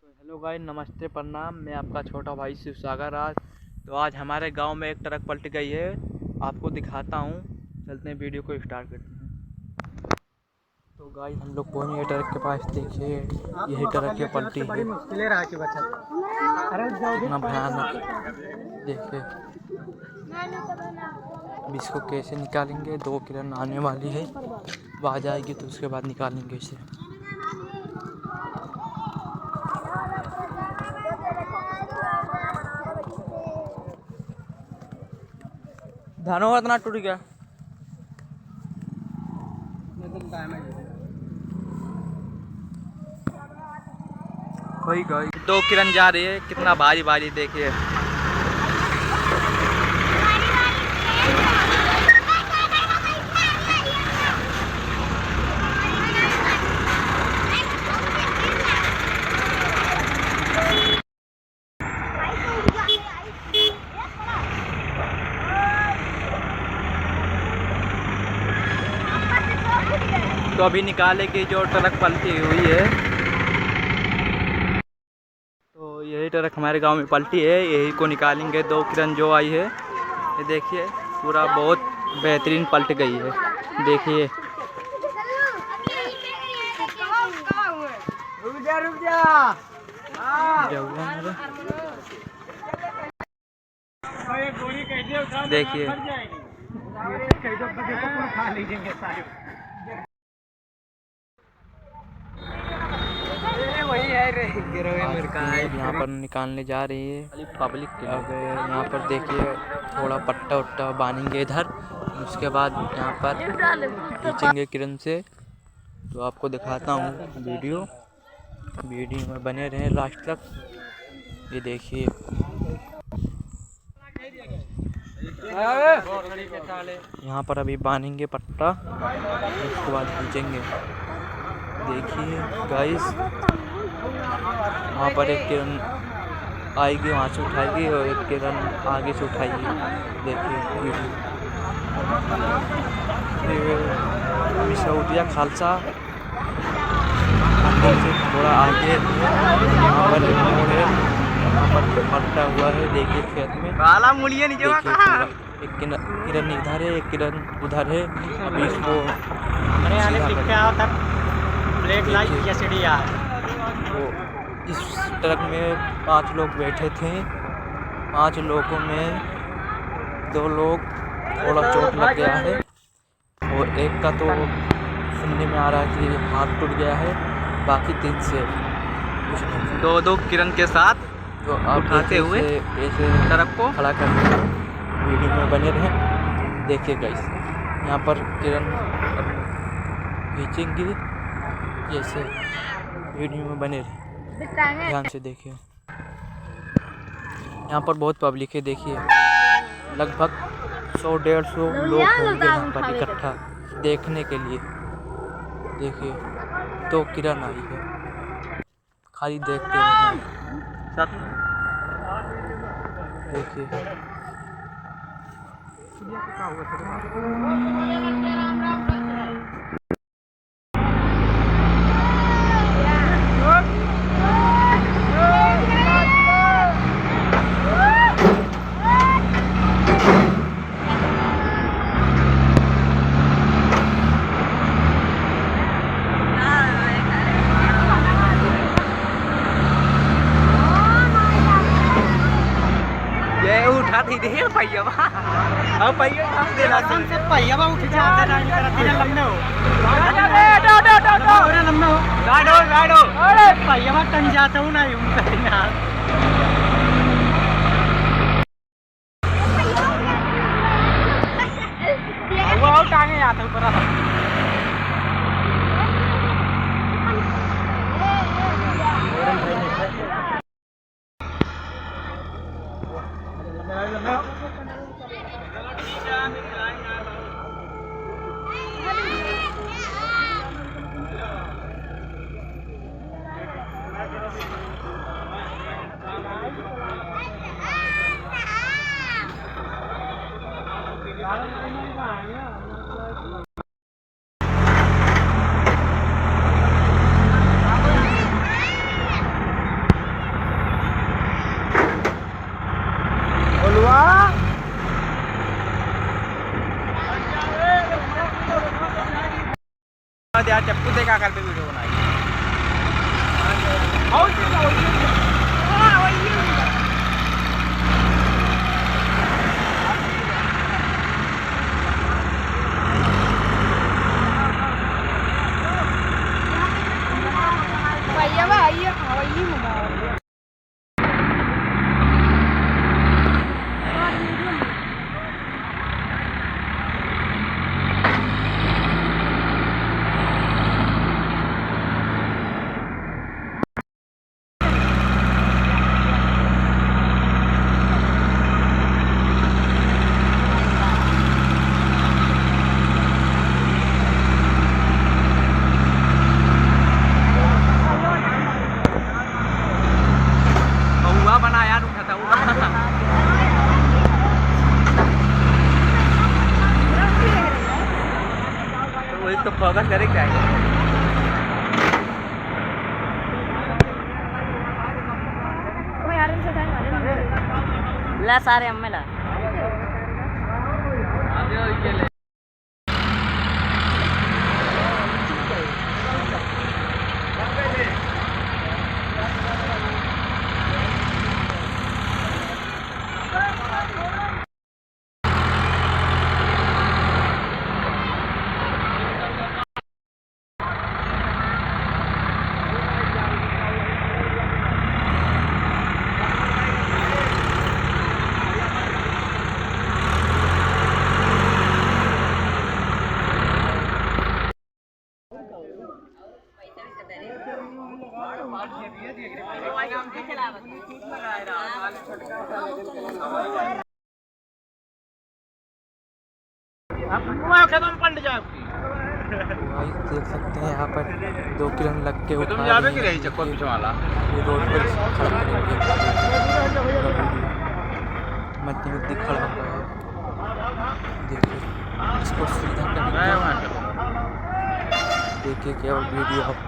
Hello guys, नमस्ते, प्रणाम। मैं आपका छोटा भाई शिव सागर। आज हमारे गांव में एक ट्रक पलट गई है। आपको दिखाता हूं। चलते हैं, वीडियो को स्टार्ट करते हैं। तो गाइस हम लोग पहुंच गए ट्रक के पास। देखिए यही ट्रक है, पलटी है। कितना भयानक। देखिए अब इसको कैसे निकालेंगे। 2 किरण आने वाली है, वो आ जाएगी तो उसके बाद निकालेंगे इसे। धानो इतना टूट गया। वही गई 2 किरण जा रही है। कितना भारी भारी देखिए। तो अभी निकाले की जो ट्रक पलटी हुई है, तो यही ट्रक हमारे गांव में पलटी है। यही को निकालेंगे। 2 किरण जो आई है, ये देखिए पूरा बहुत बेहतरीन पलट गई है। देखिए रुक जा। देखिए यहाँ पर निकालने जा रही है पब्लिक। अब यहाँ पर देखिए थोड़ा पट्टा उट्टा बांधेंगे इधर, उसके बाद यहाँ पर खींचेंगे किरण से। तो आपको दिखाता हूँ। वीडियो में बने रहें लास्ट तक। ये देखिए यहाँ पर अभी बांधेंगे पट्टा, उसके बाद खींचेंगे। देखिए गाइस, वहाँ पर एक किरण आएगी, वहाँ से उठाएगी, और एक किरण आगे से उठाएगी। देखिए मिसौटिया खालसा अंदर से थोड़ा आगे। यहाँ पर एक मोड़ है, यहाँ पर पलटा हुआ है। देखिए खेत में देखिए एक किरण इधर है, एक किरण उधर है। अभी इसको तो इस ट्रक में 5 लोग बैठे थे। 5 लोगों में 2 लोग थोड़ा चोट लग गया है, और एक का तो सुनने में आ रहा है कि हाथ टूट गया है। बाकी 3 से 2 किरण के साथ तो उठाते हुए ऐसे ट्रक को खड़ा कर दिया। वीडियो में बने रहें। देखिए गाइस, यहाँ पर किरण खींचेंगी जैसे। वीडियो में बने रहे, ध्यान से देखिए। यहाँ पर बहुत पब्लिक है। देखिए लगभग 100-150 लोग होंगे यहाँ पर इकट्ठा देखने के लिए। देखिए 2 किरण आई है, खाली देखते हैं। देखिए जाता हूँ ना टांगे जाता हूँ। यार चप्पू से क्या करते वीडियो बनाई। बनाया उठाता हुआ तो वही तो फोकस करे क्या है ला सारे अम्मे ला देख सकते हैं यहाँ पर 2 किलो लग के उठा तुम जावे कि रही चक्कर पीछे वाला ये रोड पर खड़ा करेंगे मध्य में खड़ा हुआ है। देखिए इसको सीधा करेंगे। देखिए क्या वीडियो आप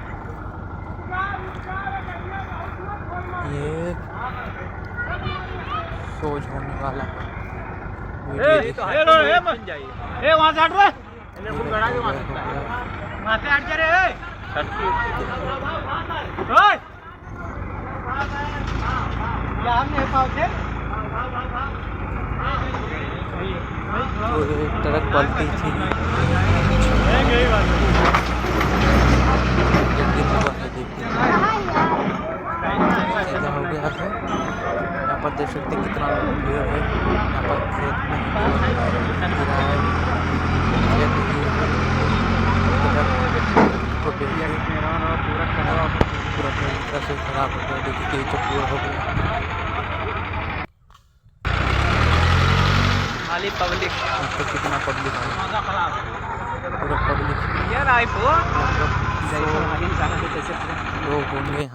ये सोच होने वाला वहाँ से हट रहे वहाँ से हट जा रहे ट्रक पलटी थी हो गया है। यहाँ पर देख सकते हैं कितना भीड़ है। यहाँ पर खेत में पूरा तरीका से खराब हो गया। देखिए तेज पूरा हो गया। खाली पब्लिक यहाँ पर कितना पब्लिक है पूरा पब्लिक लोग होंगे यहाँ।